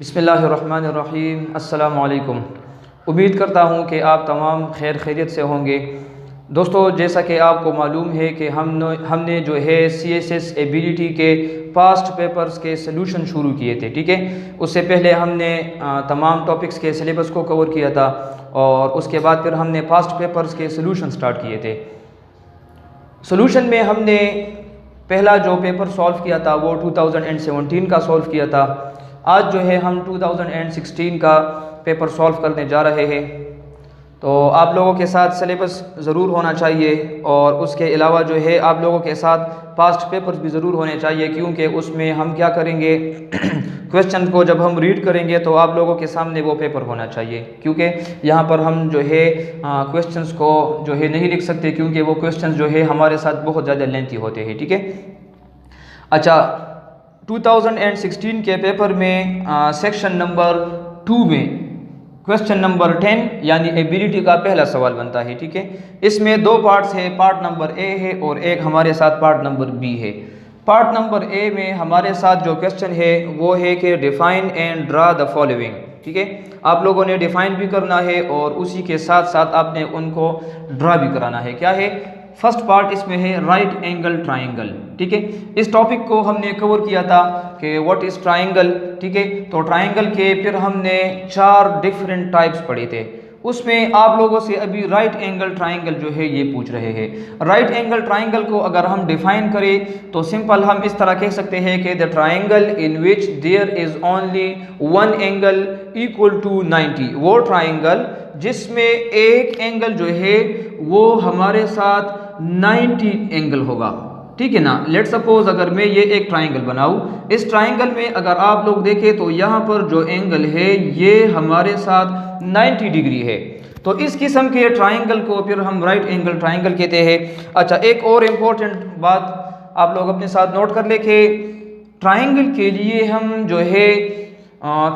बिस्मिल्लाहिर्रहमानिर्रहीम। अस्सलामु अलैकुम। उम्मीद करता हूँ कि आप तमाम खैर खैरियत से होंगे। दोस्तों, जैसा कि आपको मालूम है कि हमने जो है CSS एबिलिटी के पास्ट पेपर्स के सलूशन शुरू किए थे। ठीक है, उससे पहले हमने तमाम टॉपिक्स के सिलेबस को कवर किया था और उसके बाद फिर हमने पास्ट पेपर्स के सलूशन स्टार्ट किए थे। सलूशन में हमने पहला जो पेपर सॉल्व किया था वो 2017 का सॉल्व किया था। आज जो है हम 2016 का पेपर सॉल्व करने जा रहे हैं। तो आप लोगों के साथ सिलेबस ज़रूर होना चाहिए और उसके अलावा जो है आप लोगों के साथ पास्ट पेपर्स भी ज़रूर होने चाहिए, क्योंकि उसमें हम क्या करेंगे क्वेश्चन को जब हम रीड करेंगे तो आप लोगों के सामने वो पेपर होना चाहिए, क्योंकि यहाँ पर हम जो है क्वेश्चंस को जो है नहीं लिख सकते, क्योंकि वो क्वेश्चंस जो है हमारे साथ बहुत ज़्यादा लेंथी होते हैं। ठीक है, अच्छा, 2016 के पेपर में सेक्शन नंबर 2 में क्वेश्चन नंबर 10 यानी एबिलिटी का पहला सवाल बनता है। ठीक है, इसमें दो पार्ट्स है, पार्ट नंबर ए है और एक हमारे साथ पार्ट नंबर बी है। पार्ट नंबर ए में हमारे साथ जो क्वेश्चन है वो है कि define and draw the following. ठीक है, आप लोगों ने डिफाइन भी करना है और उसी के साथ साथ आपने उनको ड्रा भी कराना है। क्या है, फर्स्ट पार्ट इसमें है राइट एंगल ट्राइंगल। ठीक है, इस टॉपिक को हमने कवर किया था कि व्हाट इज ट्राइंगल। ठीक है, तो ट्राइंगल के फिर हमने 4 डिफरेंट टाइप्स पढ़े थे। उसमें आप लोगों से अभी राइट एंगल ट्राइंगल जो है ये पूछ रहे हैं। राइट एंगल ट्राइंगल को अगर हम डिफाइन करें तो सिंपल हम इस तरह कह सकते हैं कि the triangle in which there is only one angle equal to 90। वो ट्राइंगल जिसमें एक एंगल जो है वो हमारे साथ 90 एंगल होगा। ठीक है ना। लेट सपोज अगर मैं ये एक ट्राइंगल बनाऊं, इस ट्राइंगल में अगर आप लोग देखें तो यहाँ पर जो एंगल है ये हमारे साथ 90 डिग्री है। तो इस किस्म के ट्राइंगल को फिर हम राइट एंगल ट्राइंगल कहते हैं। अच्छा, एक और इम्पोर्टेंट बात आप लोग अपने साथ नोट कर ले कि ट्राइंगल के लिए हम जो है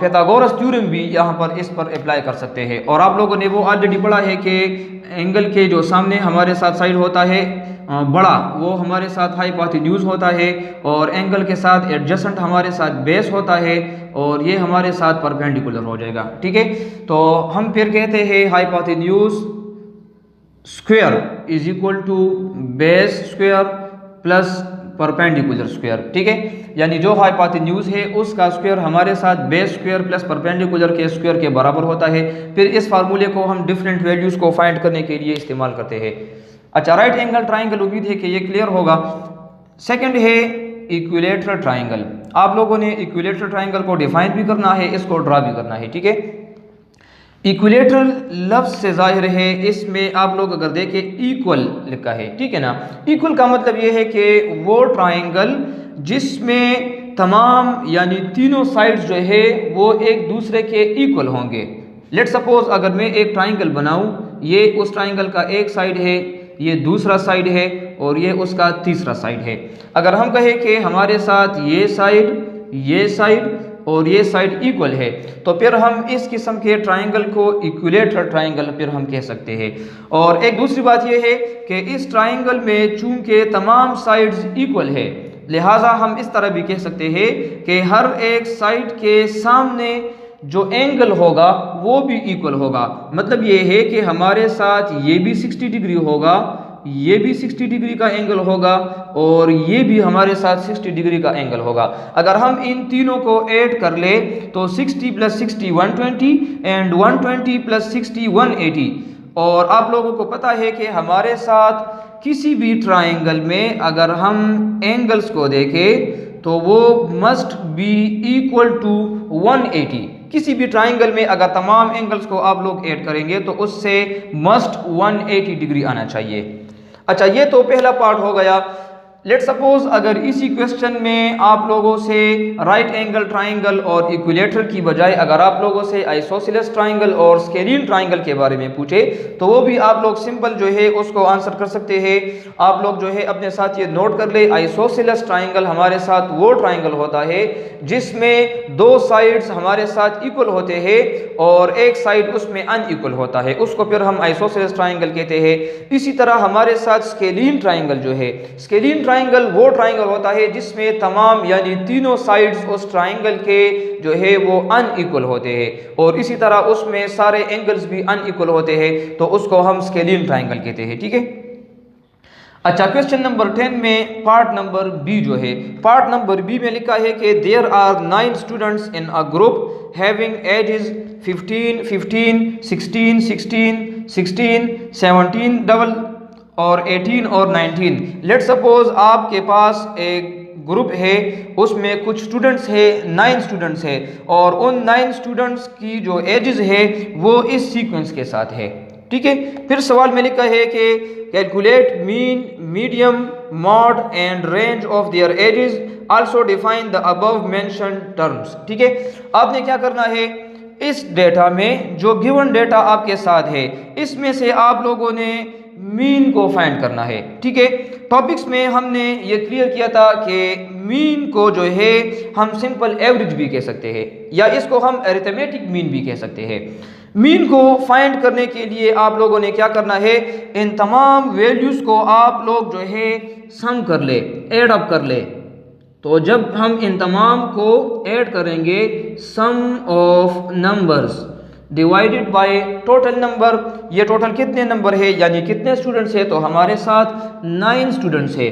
pythagoras थ्योरम भी यहाँ पर इस पर अप्लाई कर सकते हैं। और आप लोगों ने वो ऑलरेडी पढ़ा है कि एंगल के जो सामने हमारे साथ साइड होता है बड़ा, वो हमारे साथ हाइपोटेन्यूज होता है और एंगल के साथ एडजेसेंट हमारे साथ बेस होता है और ये हमारे साथ परपेंडिकुलर हो जाएगा। ठीक है, तो हम फिर कहते हैं hypotenuse square is equal to base square plus perpendicular square. ठीक है, यानी जो हाइपोटेन्यूज है उसका स्क्वायर हमारे साथ बेस स्क्वायर प्लस परपेंडिकुलर के स्क्वायर के बराबर होता है। फिर इस फार्मूले को हम डिफरेंट वैल्यूज को फाइंड करने के लिए इस्तेमाल करते हैं। अच्छा, राइट एंगल ट्राइंगल, उम्मीद है कि ये क्लियर होगा। सेकंड है इक्विलेटरल ट्राइंगल। आप लोगों ने इक्विलेटरल ट्राइंगल को डिफाइन भी करना है, इसको ड्रा भी करना है। ठीक है, इक्विलेटरल लफ्ज से जाहिर है इसमें आप लोग अगर देखें इक्वल लिखा है। ठीक है ना। इक्वल का मतलब ये है कि वो ट्राइंगल जिसमें तमाम यानी तीनों साइड्स जो है वो एक दूसरे के इक्वल होंगे। लेट सपोज अगर मैं एक ट्राइंगल बनाऊं, ये उस ट्राइंगल का एक साइड है, ये दूसरा साइड है और ये उसका तीसरा साइड है। अगर हम कहें कि हमारे साथ ये साइड और ये साइड इक्वल है तो फिर हम इस किस्म के ट्राइंगल को इक्विलेटरल ट्राइंगल फिर हम कह सकते हैं। और एक दूसरी बात यह है कि इस ट्राइंगल में चूंकि तमाम साइड्स इक्वल है, लिहाजा हम इस तरह भी कह सकते हैं कि हर एक साइड के सामने जो एंगल होगा वो भी इक्वल होगा। मतलब ये है कि हमारे साथ ये भी 60 डिग्री होगा, ये भी 60 डिग्री का एंगल होगा और ये भी हमारे साथ 60 डिग्री का एंगल होगा। अगर हम इन तीनों को ऐड कर ले तो 60 + 60 120 एंड 120 + 60 180। और आप लोगों को पता है कि हमारे साथ किसी भी ट्राइंगल में अगर हम एंगल्स को देखें तो वो मस्ट बी इक्वल टू 180। किसी भी ट्राइंगल में अगर तमाम एंगल्स को आप लोग ऐड करेंगे तो उससे मस्ट 180 डिग्री आना चाहिए। अच्छा, ये तो पहला पार्ट हो गया। लेट सपोज अगर इसी क्वेश्चन में आप लोगों से राइट एंगल ट्राइंगल और इक्विलेटरल की बजाय अगर आप लोगों से आइसोसेलेस ट्राइंगल और स्केलिन ट्राइंगल के बारे में पूछे तो वो भी आप लोग सिंपल जो है उसको आंसर कर सकते हैं। आप लोग जो है अपने साथ ये नोट कर ले, आइसोसेलेस ट्राइंगल हमारे साथ वो ट्राइंगल होता है जिसमें दो साइड्स हमारे साथ इक्वल होते हैं और एक साइड उसमें अनइक्वल होता है, उसको फिर हम आइसोसेलेस ट्राइंगल कहते हैं। इसी तरह हमारे साथ स्केलिन ट्राइंगल जो है, स्केलिन ट्राइंगल वो ट्राइंगल होता है जिसमें तमाम यानी तीनों साइड्स उस ट्राइंगल के जो है वो अनइक्वल होते हैं और इसी तरह उसमें सारे एंगल्स भी अनइक्वल होते हैं, तो उसको हम स्केलियन ट्राइंगल कहते हैं। ठीक है। अच्छा, क्वेश्चन नंबर 10 में पार्ट नंबर बी जो है, पार्ट नंबर बी में लिखा है कि there are 9 students in a group having ages 15, 15, 16, 16, 16, 17 double और 18 और 19। लेट सपोज आपके पास एक ग्रुप है, उसमें कुछ स्टूडेंट्स है, 9 स्टूडेंट्स है और उन 9 स्टूडेंट्स की जो एजेस है वो इस सीक्वेंस के साथ है। ठीक है। फिर सवाल में लिखा है कि calculate mean, medium, mod and range of their edges, also define the above mentioned terms. ठीक है। आपने क्या करना है, इस डेटा में जो गिवन डेटा आपके साथ है इसमें से आप लोगों ने मीन को फाइंड करना है। ठीक है। टॉपिक्स में हमने ये क्लियर किया था कि मीन को जो है हम सिंपल एवरेज भी कह सकते हैं या इसको हम अरिथमेटिक मीन भी कह सकते हैं। मीन को फाइंड करने के लिए आप लोगों ने क्या करना है, इन तमाम वैल्यूज़ को आप लोग जो है सम कर ले, एड अप कर ले। तो जब हम इन तमाम को ऐड करेंगे, sum of numbers divided by total number, ये टोटल कितने नंबर है यानी कितने स्टूडेंट्स है, तो हमारे साथ 9 स्टूडेंट्स है।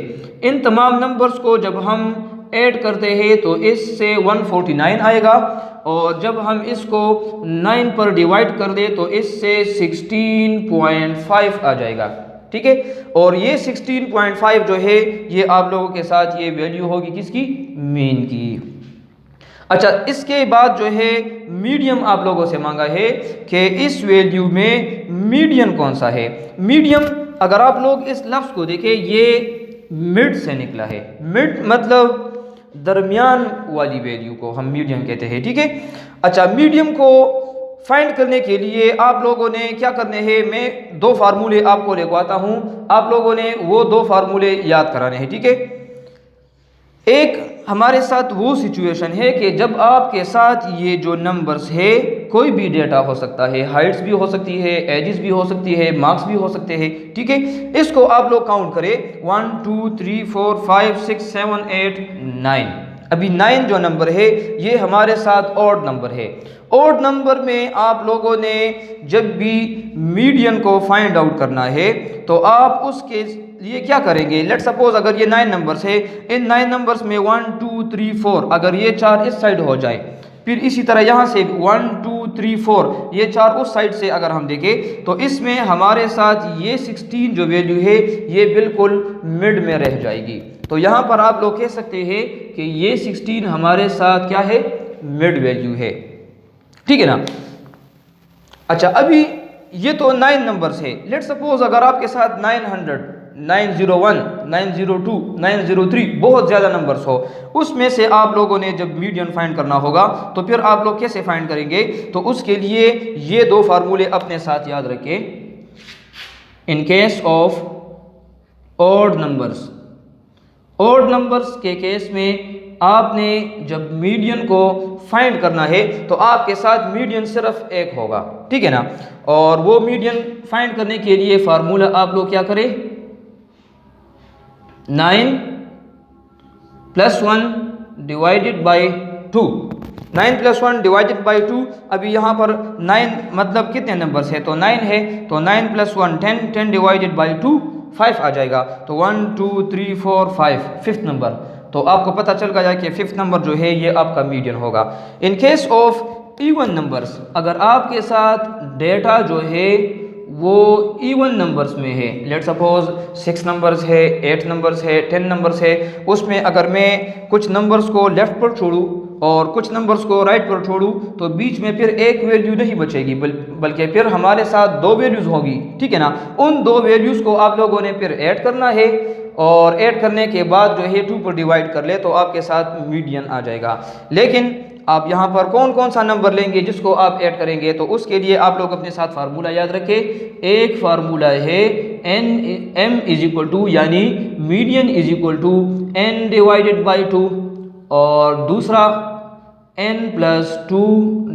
इन तमाम नंबर्स को जब हम ऐड करते हैं तो इससे 149 आएगा और जब हम इसको 9 पर डिवाइड कर दे तो इससे 16.5 आ जाएगा। ठीक है। और ये 16.5 जो है ये आप लोगों के साथ ये वैल्यू होगी किसकी, मीन की। अच्छा, इसके बाद जो है मीडियम आप लोगों से मांगा है कि इस वैल्यू में मीडियन कौन सा है। मीडियम अगर आप लोग इस लफ्ज़ को देखें, ये मिड से निकला है। मिड मतलब दरमियान वाली वैल्यू को हम मीडियम कहते हैं। ठीक है। अच्छा, मीडियम को फाइंड करने के लिए आप लोगों ने क्या करने हैं, मैं 2 फार्मूले आपको लिखवाता हूं, आप लोगों ने वो 2 फार्मूले याद कराने हैं। ठीक है। एक हमारे साथ वो सिचुएशन है कि जब आपके साथ ये जो नंबर्स है, कोई भी डेटा हो सकता है, हाइट्स भी हो सकती है, एजेस भी हो सकती है, मार्क्स भी हो सकते हैं। ठीक है। इसको आप लोग काउंट करें, 1 2 3 4 5 6 7 8 9। अभी 9 जो नंबर है ये हमारे साथ ऑड नंबर है। ऑड नंबर में आप लोगों ने जब भी मीडियन को फाइंड आउट करना है तो आप उसके लिए क्या करेंगे, लेट सपोज अगर ये 9 नंबर्स है, इन 9 नंबर्स में 1 2 3 4 अगर ये 4 इस साइड हो जाए, फिर इसी तरह यहाँ से 1 2 3 4 ये 4 उस साइड से अगर हम देखें तो इसमें हमारे साथ ये 16 जो वैल्यू है ये बिल्कुल मिड में रह जाएगी। तो यहाँ पर आप लोग कह सकते हैं कि ये 16 हमारे साथ क्या है, मिड वैल्यू है। ठीक है ना। अच्छा, अभी ये तो 9 नंबर्स है। लेट सपोज अगर आपके साथ 900, 901, 902, 903 बहुत ज़्यादा नंबर्स हो, उसमें से आप लोगों ने जब मीडियन फाइंड करना होगा तो फिर आप लोग कैसे फाइंड करेंगे, तो उसके लिए ये 2 फार्मूले अपने साथ याद रखें। In case of odd numbers, odd numbers के केस में आपने जब मीडियन को फाइंड करना है तो आपके साथ मीडियन सिर्फ एक होगा। ठीक है ना। और वो मीडियन फाइंड करने के लिए फार्मूला आप लोग क्या करें, 9 + 1 डिवाइडेड बाई 2। 9 + 1 divided by 2। अभी यहाँ पर 9 मतलब कितने नंबर्स है, तो 9 है, तो 9 + 1 10, 10 डिवाइडेड बाई 2 5 आ जाएगा। तो 1 2 3 4 5 5th नंबर। तो आपको पता चल गया कि 5th नंबर जो है ये आपका मीडियन होगा। In case of even numbers, अगर आपके साथ डेटा जो है वो इवन नंबर्स में है, लेट सपोज 6 नंबर्स है, 8 नंबर्स है, 10 नंबर्स है, उसमें अगर मैं कुछ नंबर्स को लेफ्ट पर छोड़ूं और कुछ नंबर्स को राइट पर छोड़ूं तो बीच में फिर एक वैल्यू नहीं बचेगी, बल्कि फिर हमारे साथ 2 वैल्यूज़ होगी। ठीक है ना। उन 2 वैल्यूज़ को आप लोगों ने फिर ऐड करना है और ऐड करने के बाद जो है 2 पर डिवाइड कर ले तो आपके साथ मीडियन आ जाएगा। लेकिन आप यहाँ पर कौन कौन सा नंबर लेंगे जिसको आप ऐड करेंगे, तो उसके लिए आप लोग अपने साथ फार्मूला याद रखें। एक फार्मूला है m = यानी मीडियन = n डिवाइडेड बाई 2 और दूसरा n + 2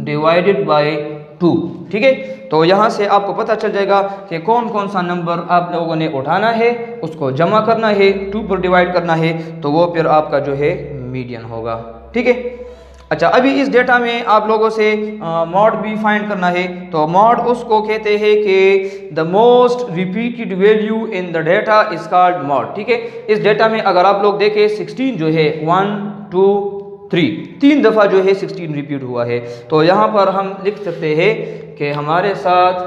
डिवाइडेड बाई 2। ठीक है, तो यहाँ से आपको पता चल जाएगा कि कौन कौन सा नंबर आप लोगों ने उठाना है, उसको जमा करना है, 2 पर डिवाइड करना है, तो वो फिर आपका जो है मीडियन होगा। ठीक है, अच्छा अभी इस डेटा में आप लोगों से मॉड भी फाइंड करना है। तो मॉड उसको कहते हैं कि the most repeated value in the data is called mod. ठीक है, इस डेटा में अगर आप लोग देखें 16 जो है 1 2 3 3 दफ़ा जो है 16 रिपीट हुआ है, तो यहाँ पर हम लिख सकते हैं कि हमारे साथ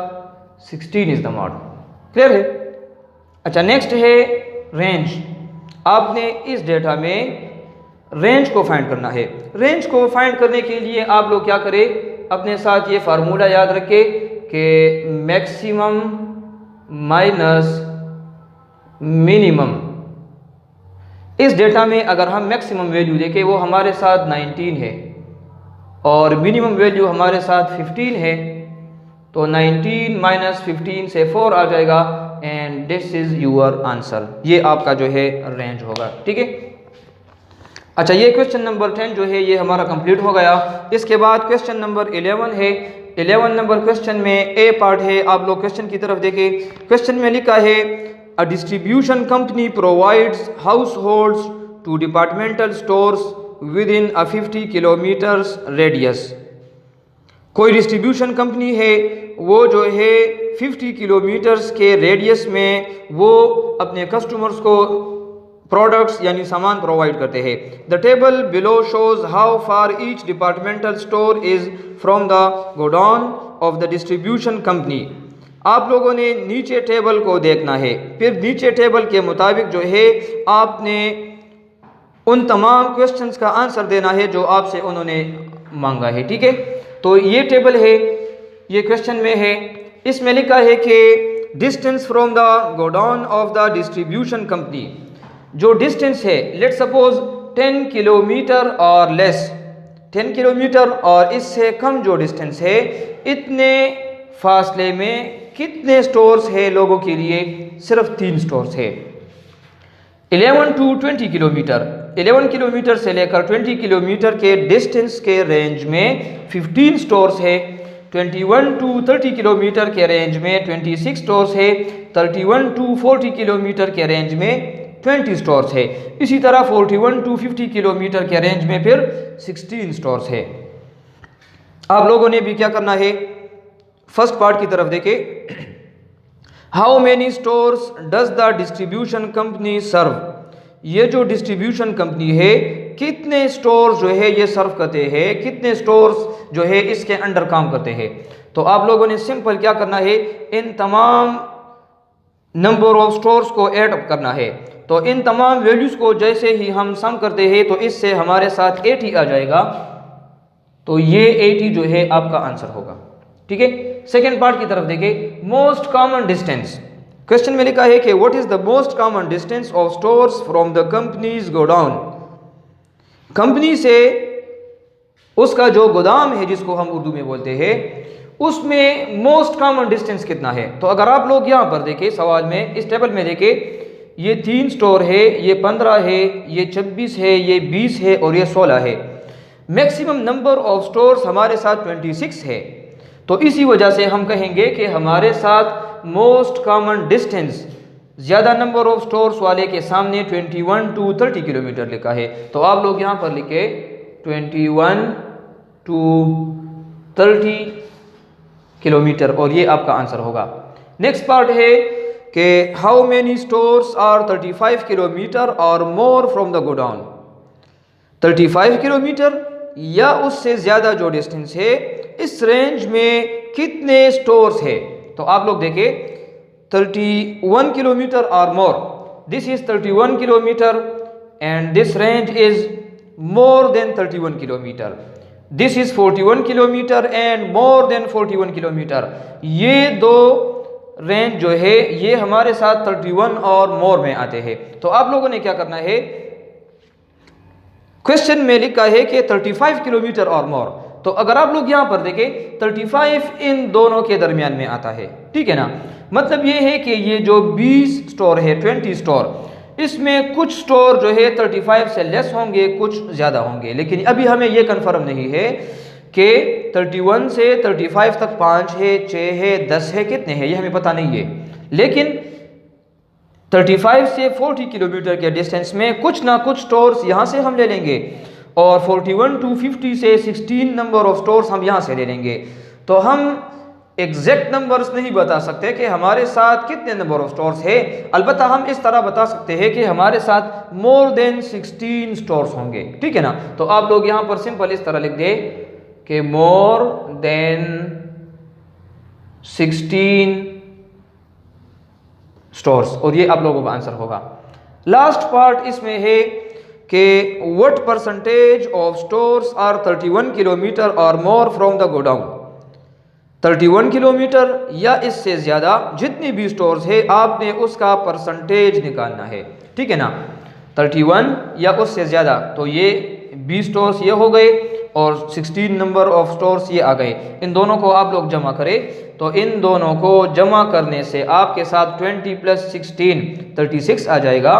16 इज द मॉड। क्लियर है? अच्छा नेक्स्ट है रेंज। आपने इस डेटा में रेंज को फाइंड करना है। रेंज को फाइंड करने के लिए आप लोग क्या करें, अपने साथ ये फार्मूला याद रखें कि मैक्सिमम माइनस मिनिमम। इस डेटा में अगर हम मैक्सिमम वैल्यू देखें वो हमारे साथ 19 है और मिनिमम वैल्यू हमारे साथ 15 है, तो 19 माइनस 15 से 4 आ जाएगा and this is your answer. ये आपका जो है रेंज होगा। ठीक है, अच्छा ये क्वेश्चन नंबर 10 जो है ये हमारा कंप्लीट हो गया। इसके बाद क्वेश्चन नंबर 11 है। 11 नंबर क्वेश्चन में ए पार्ट है, आप लोग क्वेश्चन की तरफ देखें। क्वेश्चन में लिखा है a distribution company provides households to departmental stores within a 50 kilometres radius. कोई डिस्ट्रीब्यूशन कंपनी है, वो जो है 50 किलोमीटर्स के रेडियस में वो अपने कस्टमर्स को प्रोडक्ट्स यानी सामान प्रोवाइड करते हैं। The table below shows how far each departmental store is from the godown of the distribution company. आप लोगों ने नीचे टेबल को देखना है, फिर नीचे टेबल के मुताबिक जो है आपने उन तमाम क्वेश्चंस का आंसर देना है जो आपसे उन्होंने मांगा है। ठीक है, तो ये टेबल है, ये क्वेश्चन में है। इसमें लिखा है कि distance from the godown of the distribution company, जो डिस्टेंस है लेट सपोज 10 किलोमीटर और लेस, 10 किलोमीटर और इससे कम जो डिस्टेंस है, इतने फासले में कितने स्टोर्स है लोगों के लिए? सिर्फ 3 स्टोर्स है। 11 टू 20 किलोमीटर, 11 किलोमीटर से लेकर 20 किलोमीटर के डिस्टेंस के रेंज में 15 स्टोर्स है। 21 टू 30 किलोमीटर के रेंज में 26 स्टोर्स है। 31 टू 40 किलोमीटर के रेंज में 20 स्टोर्स है। इसी तरह 41 टू 50 किलोमीटर के रेंज में फिर 16 स्टोर्स है। आप लोगों ने भी क्या करना है, फर्स्ट पार्ट की तरफ देखें। How many stores does the distribution company serve. ये जो डिस्ट्रीब्यूशन कंपनी है कितने स्टोर्स जो है ये सर्व करते हैं, कितने स्टोर्स जो है इसके अंडर काम करते हैं। तो आप लोगों ने सिंपल क्या करना है, इन तमाम नंबर ऑफ स्टोर्स को ऐड अप करना है। तो इन तमाम वैल्यूज़ को जैसे ही हम सम करते हैं तो इससे हमारे साथ 80 आ जाएगा, तो ये 80 जो है आपका आंसर होगा। ठीक है, सेकेंड पार्ट की तरफ देखें। मोस्ट कॉमन डिस्टेंस, क्वेश्चन में लिखा है कि what is the most common distance of stores from the companies godown. Company से उसका जो गोदाम है जिसको हम उर्दू में बोलते हैं, उसमें मोस्ट कॉमन डिस्टेंस कितना है। तो अगर आप लोग यहाँ पर देखें सवाल में, इस टेबल में देखें, ये 3 स्टोर है, ये 15 है, ये 26 है, ये 20 है और ये 16 है। मैक्सिमम नंबर ऑफ स्टोर्स हमारे साथ 26 है, तो इसी वजह से हम कहेंगे कि हमारे साथ मोस्ट कॉमन डिस्टेंस ज़्यादा नंबर ऑफ स्टोर्स वाले के सामने 21 टू 30 किलोमीटर लिखा है। तो आप लोग यहाँ पर लिखे 21 टू 30 किलोमीटर और ये आपका आंसर होगा। नेक्स्ट पार्ट है कि how many stores are 35 kilometre और more from the godown. 35 kilometre या उससे ज़्यादा जो डिस्टेंस है, इस रेंज में कितने स्टोर्स है। तो आप लोग देखें 31 किलोमीटर और more, this is 31 kilometre and this range is more than 31 kilometre. This is 41 kilometre and more than 41 kilometre. ये दो रेंज जो है ये हमारे साथ 31 और मोर में आते हैं। तो आप लोगों ने क्या करना है, क्वेश्चन में लिखा है कि 35 किलोमीटर और मोर, तो अगर आप लोग यहाँ पर देखें 35 इन दोनों के दरमियान में आता है। ठीक है ना, मतलब ये है कि ये जो 20 स्टोर है, 20 स्टोर, इसमें कुछ स्टोर जो है 35 से लेस होंगे, कुछ ज़्यादा होंगे, लेकिन अभी हमें ये कंफर्म नहीं है कि 31 से 35 तक 5 है, 6 है, 10 है, कितने हैं ये हमें पता नहीं है। लेकिन 35 से 40 किलोमीटर के डिस्टेंस में कुछ ना कुछ स्टोर्स यहाँ से हम ले लेंगे और 41 टू 50 से 16 नंबर ऑफ स्टोर्स हम यहाँ से ले लेंगे। तो हम एग्जैक्ट नंबर्स नहीं बता सकते कि हमारे साथ कितने नंबर ऑफ स्टोर्स है। अलबत्ता हम इस तरह बता सकते हैं कि हमारे साथ मोर देन 16 स्टोर्स होंगे, ठीक है ना। तो आप लोग यहाँ पर सिंपल इस तरह लिख दे कि मोर देन 16 स्टोर्स, और ये आप लोगों का आंसर होगा। लास्ट पार्ट इसमें है कि what percentage of stores are 31 kilometre और more from the godown. 31 kilometre या इससे ज़्यादा जितनी भी स्टोर्स है आपने उसका परसेंटेज निकालना है, ठीक है ना। 31 या उससे ज़्यादा, तो ये 20 स्टोर्स ये हो गए और 16 नंबर ऑफ स्टोर्स ये आ गए। इन दोनों को आप लोग जमा करें तो इन दोनों को जमा करने से आपके साथ 20 + 16 36 आ जाएगा।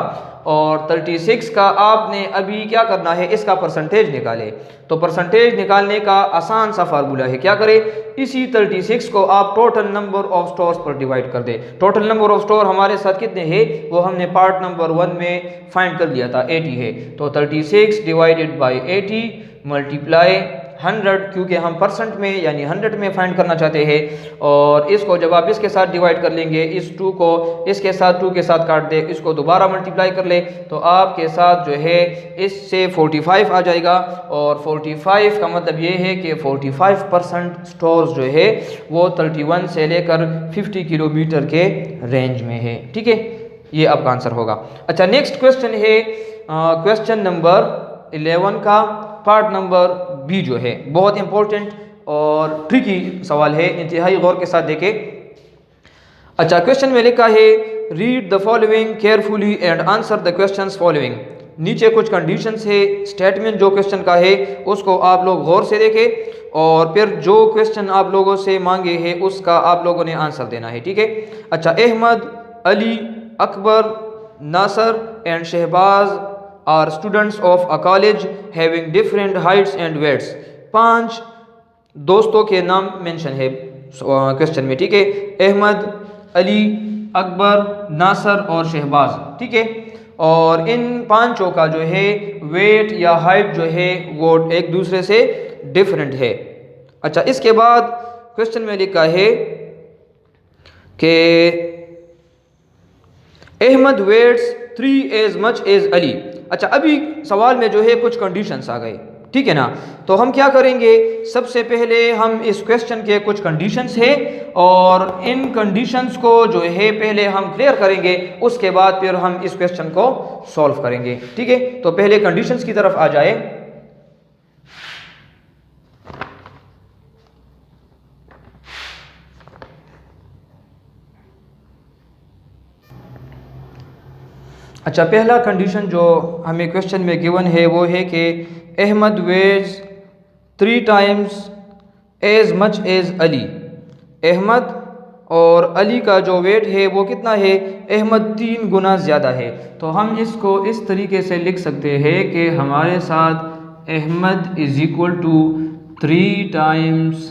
और 36 का आपने अभी क्या करना है, इसका परसेंटेज निकाले। तो परसेंटेज निकालने का आसान सा फार्मूला है, क्या करें, इसी 36 को आप टोटल नंबर ऑफ स्टोर्स पर डिवाइड कर दे। टोटल नंबर ऑफ स्टोर हमारे साथ कितने हैं वो हमने पार्ट नंबर 1 में फाइंड कर लिया था, 80 है। तो 36 डिवाइडेड बाई 80 मल्टीप्लाई 100, क्योंकि हम परसेंट में यानी 100 में फाइंड करना चाहते हैं। और इसको जब आप इसके साथ डिवाइड कर लेंगे, इस 2 को इसके साथ 2 के साथ काट दे, इसको दोबारा मल्टीप्लाई कर ले तो आपके साथ जो है इससे 45 आ जाएगा। और 45 का मतलब ये है कि 45% स्टोर्स जो है वो 31 से लेकर 50 किलोमीटर के रेंज में है, ठीक है। ये आपका आंसर होगा। अच्छा, नेक्स्ट क्वेश्चन है क्वेश्चन नंबर 11 का पार्ट नंबर बी जो है बहुत इंपॉर्टेंट और ट्रिकी सवाल है, इंतहाई गौर के साथ देखें। अच्छा, क्वेश्चन में लिखा है read the following carefully and answer the questions following. नीचे कुछ कंडीशंस है, स्टेटमेंट जो क्वेश्चन का है उसको आप लोग गौर से देखें और फिर जो क्वेश्चन आप लोगों से मांगे हैं उसका आप लोगों ने आंसर देना है, ठीक है। अच्छा, Ahmad, Ali, Akbar, Nasir and Shahbaz are students of a college having different heights and weights. 5 दोस्तों के नाम मेंशन है क्वेश्चन में, ठीक है। अहमद, अली, अकबर, नासर और शहबाज, ठीक है। और इन 5 का जो है वेट या हाइट जो है वो एक दूसरे से डिफरेंट है। अच्छा, इसके बाद क्वेश्चन में लिखा है कि Ahmed weighs 3 as much as Ali. अच्छा, अभी सवाल में जो है कुछ कंडीशंस आ गए, ठीक है ना। तो हम क्या करेंगे, सबसे पहले हम इस क्वेश्चन के कुछ कंडीशंस है और इन कंडीशंस को जो है पहले हम क्लियर करेंगे, उसके बाद फिर हम इस क्वेश्चन को सॉल्व करेंगे, ठीक है। तो पहले कंडीशंस की तरफ आ जाए। अच्छा, पहला कंडीशन जो हमें क्वेश्चन में गिवन है वो है कि Ahmed weighs 3 times as much as Ali. Ahmed और अली का जो वेट है वो कितना है, अहमद 3 गुना ज़्यादा है। तो हम इसको इस तरीके से लिख सकते हैं कि हमारे साथ Ahmed is equal to 3 times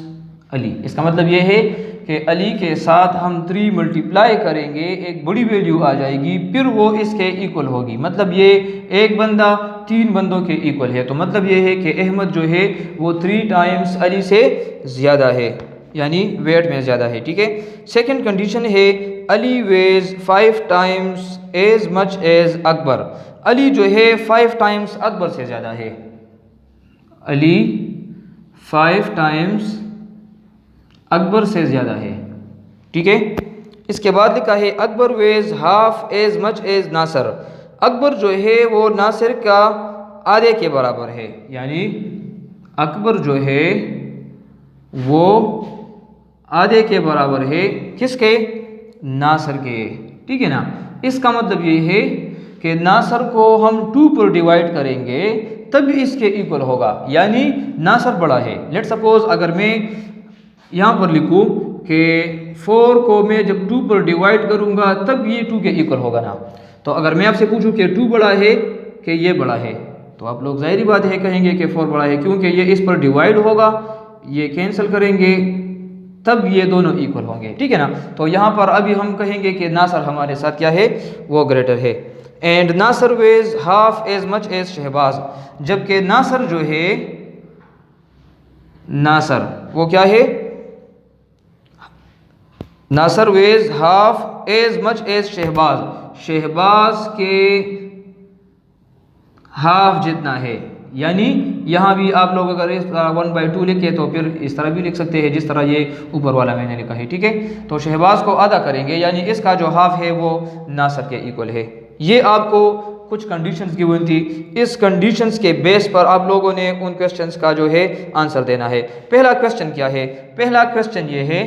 Ali. इसका मतलब ये है कि अली के साथ हम 3 मल्टीप्लाई करेंगे, एक बड़ी वैल्यू आ जाएगी, फिर वो इसके इक्वल होगी। मतलब ये एक बंदा 3 बंदों के इक्वल है। तो मतलब ये है कि अहमद जो है वो 3 टाइम्स अली से ज़्यादा है, यानी वेट में ज़्यादा है, ठीक है। सेकंड कंडीशन है Ali weighs 5 times as much as Akbar. Ali जो है 5 टाइम्स अकबर से ज़्यादा है। अली 5 टाइम्स अकबर से ज़्यादा है, ठीक है। इसके बाद लिखा है Akbar was half as much as Nasir. Akbar जो है वो नासिर का आधे के बराबर है, यानी अकबर जो है वो आधे के बराबर है किसके, नासर के, ठीक है ना। इसका मतलब ये है कि नासर को हम 2 पर डिवाइड करेंगे तब इसके इक्वल होगा, यानी नासर बड़ा है। लेट सपोज अगर मैं यहाँ पर लिखूँ कि 4 को मैं जब 2 पर डिवाइड करूँगा तब ये 2 के इक्वल होगा ना। तो अगर मैं आपसे पूछूँ कि 2 बड़ा है कि ये बड़ा है, तो आप लोग ज़ाहिरी बात है कहेंगे कि 4 बड़ा है, क्योंकि ये इस पर डिवाइड होगा, ये कैंसिल करेंगे तब ये दोनों इक्वल होंगे, ठीक है ना। तो यहाँ पर अभी हम कहेंगे कि नासर हमारे साथ क्या है, वो ग्रेटर है। And Nasir was half as much as Shahbaz, जबकि नासर जो है, नासर वो क्या है, Nasir was half as much as Shahbaz, Shahbaz के हाफ जितना है। यानी यहाँ भी आप लोग अगर इस तरह 1/2 लिखे तो फिर इस तरह भी लिख सकते हैं जिस तरह ये ऊपर वाला मैंने लिखा है, ठीक है। तो शहबाज को आधा करेंगे, यानी इसका जो हाफ है वो नासर के इक्वल है। ये आपको कुछ कंडीशंस गिवन थी, इस कंडीशंस के बेस पर आप लोगों ने उन क्वेश्चंस का जो है आंसर देना है। पहला क्वेश्चन क्या है, पहला क्वेश्चन ये है,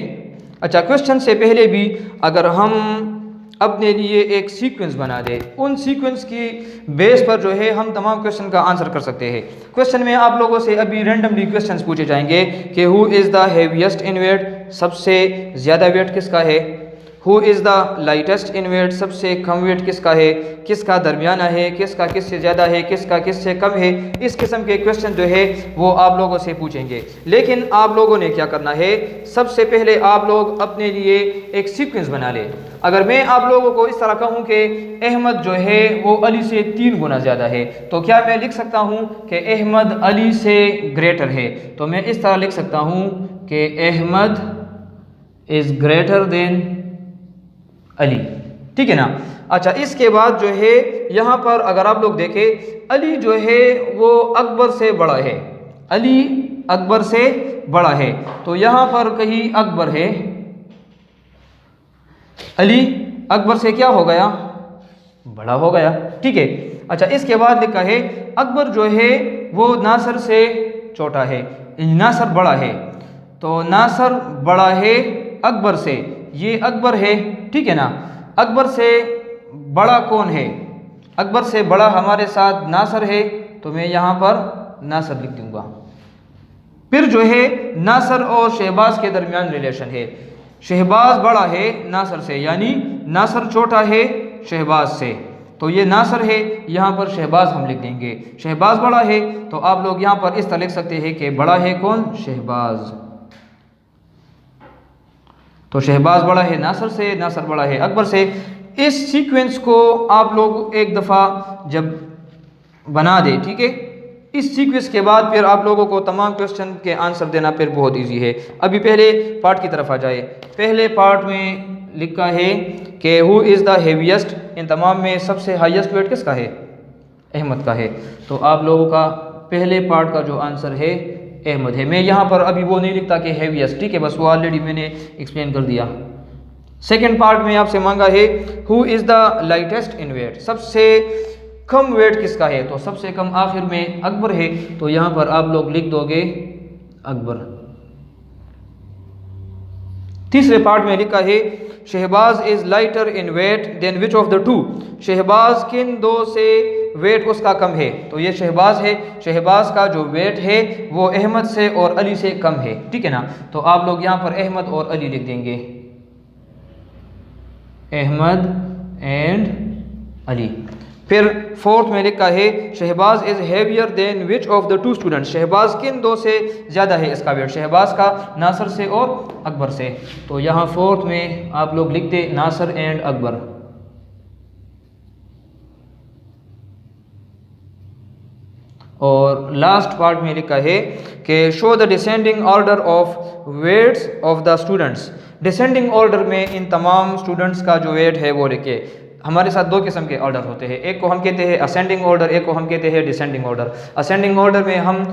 अच्छा क्वेश्चन से पहले भी अगर हम अपने लिए एक सीक्वेंस बना दे, उन सीक्वेंस की बेस पर जो है हम तमाम क्वेश्चन का आंसर कर सकते हैं। क्वेश्चन में आप लोगों से अभी रैंडमली क्वेश्चंस पूछे जाएंगे कि who is the heaviest in weight, सबसे ज़्यादा वेट किसका है। Who is the lightest in weight, सबसे कम वेट किसका है। किसका दरमियाना है, किसका किससे ज़्यादा है, किसका किससे कम है। इस किस्म के क्वेश्चन जो है वो आप लोगों से पूछेंगे। लेकिन आप लोगों ने क्या करना है, सबसे पहले आप लोग अपने लिए एक सीक्वेंस बना लें। अगर मैं आप लोगों को इस तरह कहूँ कि अहमद जो है वो अली से 3 गुना ज़्यादा है, तो क्या मैं लिख सकता हूँ कि अहमद अली से ग्रेटर है। तो मैं इस तरह लिख सकता हूँ कि Ahmed is greater than Ali, ठीक है ना। अच्छा इसके बाद जो है यहाँ पर अगर आप लोग देखें, अली जो है वो अकबर से बड़ा है, अली अकबर से बड़ा है। तो यहाँ पर कहीं अकबर है, अली अकबर से क्या हो गया, बड़ा हो गया, ठीक है। अच्छा इसके बाद लिखा है अकबर जो है वो नासर से छोटा है, नासर बड़ा है। तो नासर बड़ा है अकबर से, ये अकबर है, ठीक है ना। अकबर से बड़ा कौन है, अकबर से बड़ा हमारे साथ नासर है, तो मैं यहाँ पर नासर लिख दूंगा। फिर जो है नासर और शहबाज के दरमियान रिलेशन है, शहबाज बड़ा है नासर से, यानी नासर छोटा है शहबाज से, तो ये नासर है, यहाँ पर शहबाज हम लिख देंगे। शहबाज बड़ा है तो आप लोग यहाँ पर इस तरह लिख सकते हैं कि बड़ा है कौन, शहबाज। तो शहबाज बड़ा है नासर से, नासर बड़ा है अकबर से। इस सीक्वेंस को आप लोग एक दफ़ा जब बना दे, ठीक है, इस सीक्वेंस के बाद फिर आप लोगों को तमाम क्वेश्चन के आंसर देना फिर बहुत इजी है। अभी पहले पार्ट की तरफ आ जाए। पहले पार्ट में लिखा है कि हु इज़ द हेवीएस्ट, इन तमाम में सबसे हाईएस्ट वेट किसका है, अहमद का है। तो आप लोगों का पहले पार्ट का जो आंसर है अहमद है। मैं यहाँ पर अभी वो नहीं लिखता कि हेवीएस्ट, ठीक है, बस वो ऑलरेडी मैंने एक्सप्लेन कर दिया। सेकेंड पार्ट में आपसे मांगा है who is the lightest in weight, सबसे कम वेट किसका है। तो सबसे कम आखिर में अकबर है, तो यहाँ पर आप लोग लिख दोगे अकबर। तीसरे पार्ट में लिखा है Shahbaz is lighter in weight than which of the two, Shahbaz किन दो से वेट उसका कम है। तो ये शहबाज है, शहबाज का जो वेट है वो अहमद से और अली से कम है, ठीक है ना। तो आप लोग यहाँ पर अहमद और अली लिख देंगे, अहमद एंड अली। फिर फोर्थ में लिखा है Shahbaz is heavier than which of the two students, Shahbaz किन दो से ज़्यादा है इसका वेट, शहबाज का नासर से और अकबर से। तो यहाँ फोर्थ में आप लोग लिख दे नासर एंड अकबर। और लास्ट पार्ट में लिखा है कि show the descending order of weights of the students, descending order में इन तमाम स्टूडेंट्स का जो वेट है वो लिखे। हमारे साथ दो किस्म के ऑर्डर होते हैं, एक को हम कहते हैं असेंडिंग ऑर्डर, एक को हम कहते हैं डिसेंडिंग ऑर्डर। असेंडिंग ऑर्डर में हम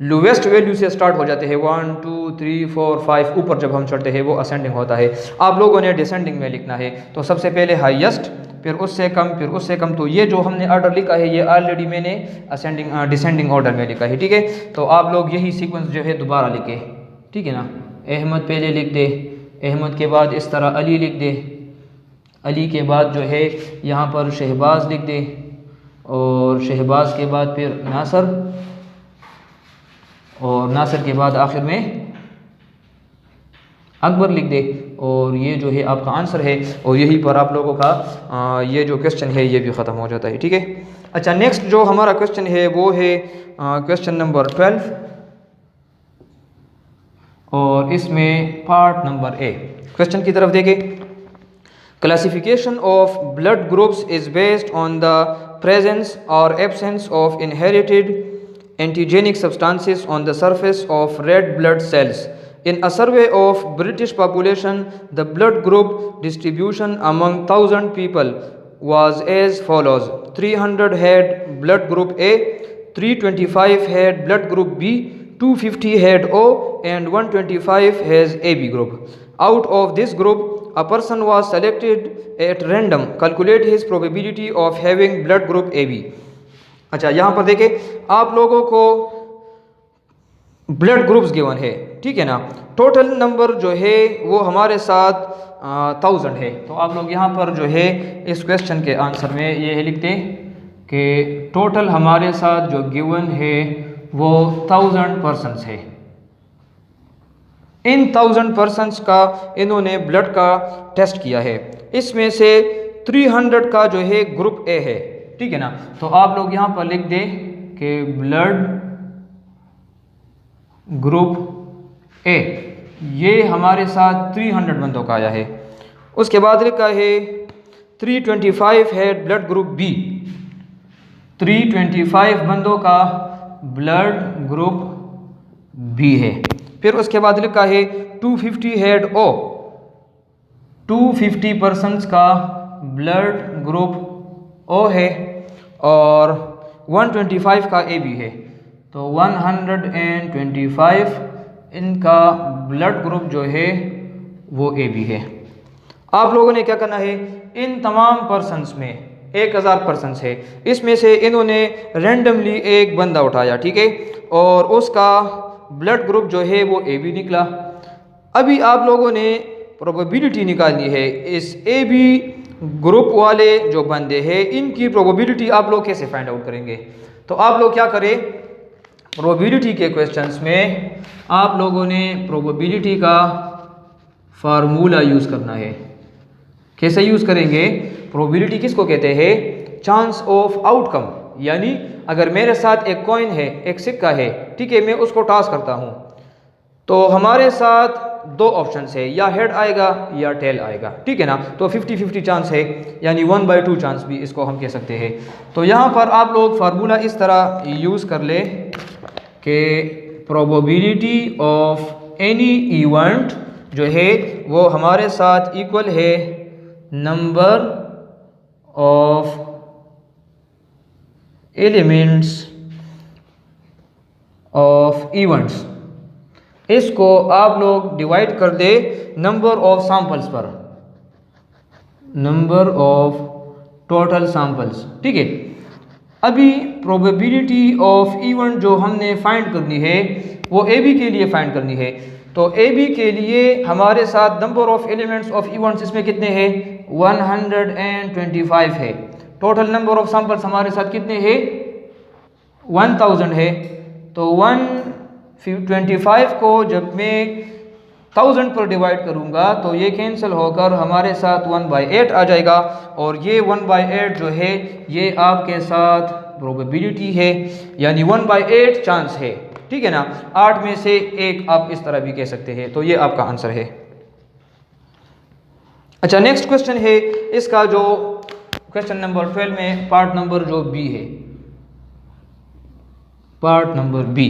लोवेस्ट वैल्यू से स्टार्ट हो जाते हैं, 1 2 3 4 5, ऊपर जब हम चढ़ते हैं वो असेंडिंग होता है। आप लोगों ने डिसेंडिंग में लिखना है, तो सबसे पहले हाईएस्ट, फिर उससे कम, फिर उससे कम। तो ये जो हमने ऑर्डर लिखा है ये ऑलरेडी मैंने असेंडिंग डिसेंडिंग ऑर्डर में लिखा है, ठीक है। तो आप लोग यही सीक्वेंस जो है दोबारा लिखे, ठीक है ना। अहमद पहले लिख दे, अहमद के बाद इस तरह अली लिख दे, अली के बाद जो है यहाँ पर शहबाज लिख दे, और शहबाज के बाद फिर नासर, और नासर के बाद आखिर में अकबर लिख दे। और ये जो है आपका आंसर है, और यहीं पर आप लोगों का ये जो क्वेश्चन है ये भी ख़त्म हो जाता है, ठीक है। अच्छा नेक्स्ट जो हमारा क्वेश्चन है वो है क्वेश्चन नंबर 12। और इसमें पार्ट नंबर ए। क्वेश्चन की तरफ देखें। Classification of blood groups is based on the presence और absence of inherited antigenic substances on the surface of red blood cells. In a survey of British population, the blood group distribution among 1,000 people was as follows: 300 had blood group A, 325 had blood group B, 250 had O, and 125 has AB group. Out of this group, a person was selected at random. Calculate his probability of having blood group AB. अच्छा, यहाँ पर देखें, आप लोगों को blood groups given है, ठीक है ना। टोटल नंबर जो है वो हमारे साथ 1000 है। तो आप लोग यहाँ पर जो है इस क्वेश्चन के आंसर में ये लिखते कि टोटल हमारे साथ जो गिवन है वो 1000 पर्सन्स है। इन 1000 पर्सन्स का इन्होंने ब्लड का टेस्ट किया है। इसमें से 300 का जो है ग्रुप ए है, ठीक है ना। तो आप लोग यहाँ पर लिख दें कि ब्लड ग्रुप ए ये हमारे साथ 300 बंदों का आया है। उसके बाद लिखा है 325 है ब्लड ग्रुप बी, 325 बंदों का ब्लड ग्रुप बी है। फिर उसके बाद लिखा है 250 हेड ओ, 250 पर्सन्स का ब्लड ग्रुप ओ है और 125 का ए बी है। तो 125 इनका ब्लड ग्रुप जो है वो ए बी है। आप लोगों ने क्या करना है, इन तमाम पर्सन्स में 1000 पर्सन्स है, इसमें से इन्होंने रैंडमली एक बंदा उठाया, ठीक है, और उसका ब्लड ग्रुप जो है वो ए बी निकला। अभी आप लोगों ने प्रोबेबिलिटी निकालनी है इस ए बी ग्रुप वाले जो बंदे हैं इनकी प्रोबेबिलिटी आप लोग कैसे फाइंड आउट करेंगे। तो आप लोग क्या करें, प्रोबेबिलिटी के क्वेश्चंस में आप लोगों ने प्रोबेबिलिटी का फार्मूला यूज़ करना है। कैसे यूज़ करेंगे, प्रोबेबिलिटी किसको कहते हैं, चांस ऑफ आउटकम। यानी अगर मेरे साथ एक कॉइन है, एक सिक्का है, ठीक है, मैं उसको टॉस करता हूँ तो हमारे साथ दो ऑप्शंस है, या हेड आएगा या टेल आएगा, ठीक है ना। तो 50-50 चांस है, यानी 1/2 चांस भी इसको हम कह सकते हैं। तो यहाँ पर आप लोग फार्मूला इस तरह यूज़ कर ले कि प्रोबेबिलिटी ऑफ एनी इवेंट जो है वो हमारे साथ इक्वल है number of elements of events. इसको आप लोग डिवाइड कर दे नंबर ऑफ सैंपल्स पर, नंबर ऑफ टोटल सैंपल्स, ठीक है। अभी प्रोबेबिलिटी ऑफ इवेंट जो हमने फाइंड करनी है वो ए बी के लिए फाइंड करनी है। तो ए बी के लिए हमारे साथ number of elements of events इसमें कितने हैं, 125 है। टोटल नंबर ऑफ सैंपल्स हमारे साथ कितने हैं, 1000 है। तो 125 को जब मैं 1000 पर डिवाइड करूंगा तो ये कैंसिल होकर हमारे साथ 1/8 आ जाएगा, और ये 1/8 जो है ये आपके साथ प्रोबेबिलिटी है, यानी 1/8 चांस है, ठीक है ना। 8 में से 1 आप इस तरह भी कह सकते हैं। तो ये आपका आंसर है। अच्छा, नेक्स्ट क्वेश्चन है इसका, जो क्वेश्चन नंबर 12 में पार्ट नंबर जो बी है, part number B.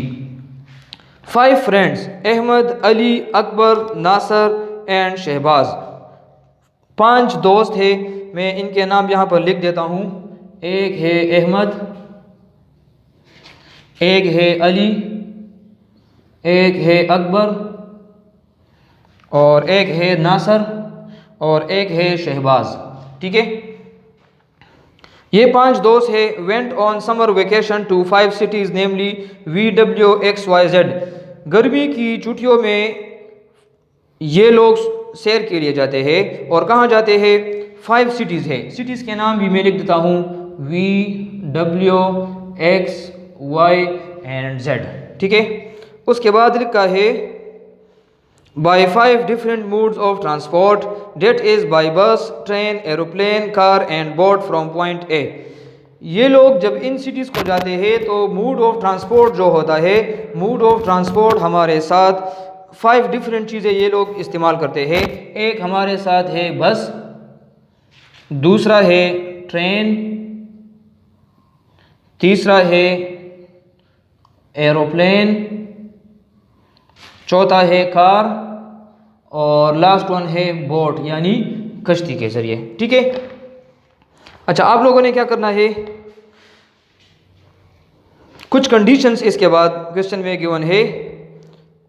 5 friends Ahmed, Ali, Akbar, Nasir and Shahbaz, 5 दोस्त हैं। मैं इनके नाम यहाँ पर लिख देता हूँ। एक है अहमद, एक है अली, एक है अकबर, और एक है नासर, और एक है शहबाज, ठीक है। ये 5 दोस्त है। Went on summer vacation to 5 cities namely VWXYZ। गर्मी की छुट्टियों में ये लोग सैर के लिए जाते हैं, और कहाँ जाते हैं, 5 सिटीज़ है। सिटीज़ के नाम भी मैं लिख देता हूँ, VWXYZ, ठीक है। उसके बाद लिखा है by 5 different modes of transport, that is by bus, train, aeroplane, car and boat from point A. ये लोग जब इन सिटीज़ को जाते हैं तो मूड ऑफ ट्रांसपोर्ट जो होता है, मूड ऑफ ट्रांसपोर्ट हमारे साथ 5 डिफरेंट चीज़ें ये लोग इस्तेमाल करते हैं। एक हमारे साथ है बस, दूसरा है ट्रेन, तीसरा है एरोप्लेन, चौथा है कार और लास्ट वन है बोट यानी कश्ती के ज़रिए। ठीक है। अच्छा, आप लोगों ने क्या करना है, कुछ कंडीशंस इसके बाद क्वेश्चन में गिवन है,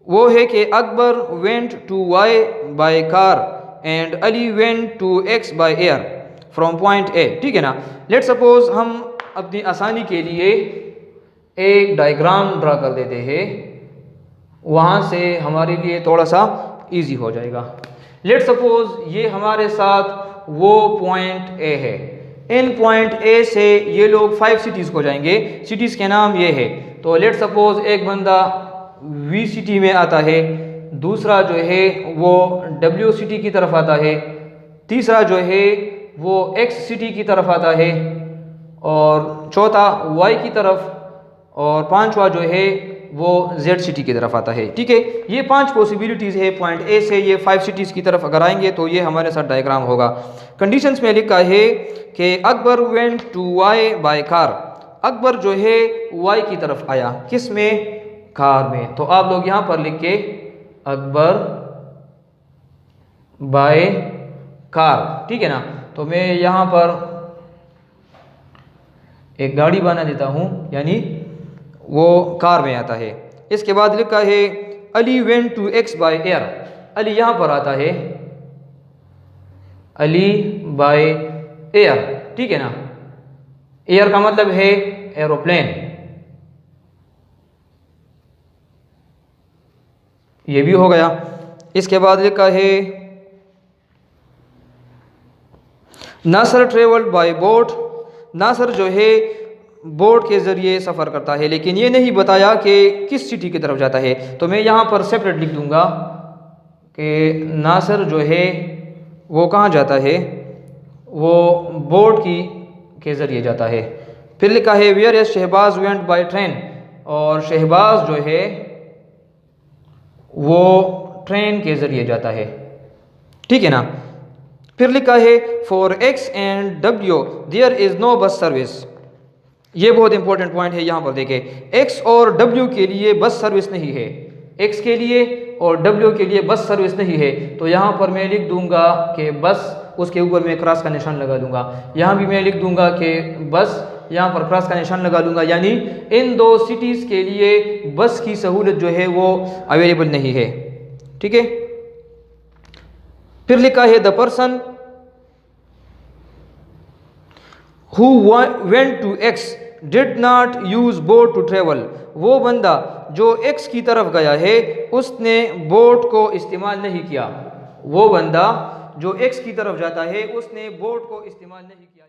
वो है कि Akbar went to Y by car and Ali went to X by air from point A. ठीक है ना। लेट सपोज हम अपनी आसानी के लिए एक डायग्राम ड्रा कर देते हैं, वहाँ से हमारे लिए थोड़ा सा इजी हो जाएगा। लेट सपोज ये हमारे साथ वो पॉइंट ए है, इन पॉइंट ए से ये लोग 5 सिटीज़ को जाएंगे, सिटीज़ के नाम ये है। तो लेट सपोज एक बंदा वी सिटी में आता है, दूसरा जो है वो डब्ल्यू सिटी की तरफ आता है, तीसरा जो है वो एक्स सिटी की तरफ आता है, और चौथा वाई की तरफ, और पांचवा जो है वो जेड सिटी की तरफ आता है। ठीक है। ये 5 पॉसिबिलिटीज़ है, पॉइंट ए से ये 5 सिटीज़ की तरफ अगर आएंगे तो ये हमारे साथ डायग्राम होगा। कंडीशंस में लिखा है कि Akbar went to Y by car, Akbar जो है वाई की तरफ आया, किस में, कार में। तो आप लोग यहाँ पर लिख के अकबर बाय कार। ठीक है ना। तो मैं यहाँ पर एक गाड़ी बना देता हूँ, यानी वो कार में आता है। इसके बाद लिखा है Ali went to X by air, Ali यहाँ पर आता है, अली बाय एयर। ठीक है ना। एयर का मतलब है एरोप्लेन, ये भी हो गया। इसके बाद लिखा है नासर ट्रेवल्ड बाय बोट, नासर जो है बोट के ज़रिए सफ़र करता है, लेकिन ये नहीं बताया कि किस सिटी की तरफ जाता है। तो मैं यहाँ पर सेपरेट लिख दूँगा कि नासर जो है वो कहाँ जाता है, वो बोट के ज़रिए जाता है। फिर लिखा है whereas Shahbaz went by train, और शहबाज जो है वो ट्रेन के ज़रिए जाता है। ठीक है ना। फिर लिखा है for X and W there is no bus service, ये बहुत इंपॉर्टेंट पॉइंट है। यहाँ पर देखें, एक्स और डब्ल्यू के लिए बस सर्विस नहीं है, एक्स के लिए और डब्ल्यू के लिए बस सर्विस नहीं है। तो यहाँ पर मैं लिख दूंगा कि बस, उसके ऊपर मैं क्रॉस का निशान लगा दूंगा। यहाँ भी मैं लिख दूंगा कि बस, यहाँ पर क्रॉस का निशान लगा दूंगा, यानी इन 2 सिटीज़ के लिए बस की सहूलत जो है वो अवेलेबल नहीं है। ठीक है। फिर लिखा है the person who went to X did not use boat to travel, वो बंदा जो एक्स की तरफ गया है उसने बोट को इस्तेमाल नहीं किया, वो बंदा जो एक्स की तरफ जाता है उसने बोट को इस्तेमाल नहीं किया।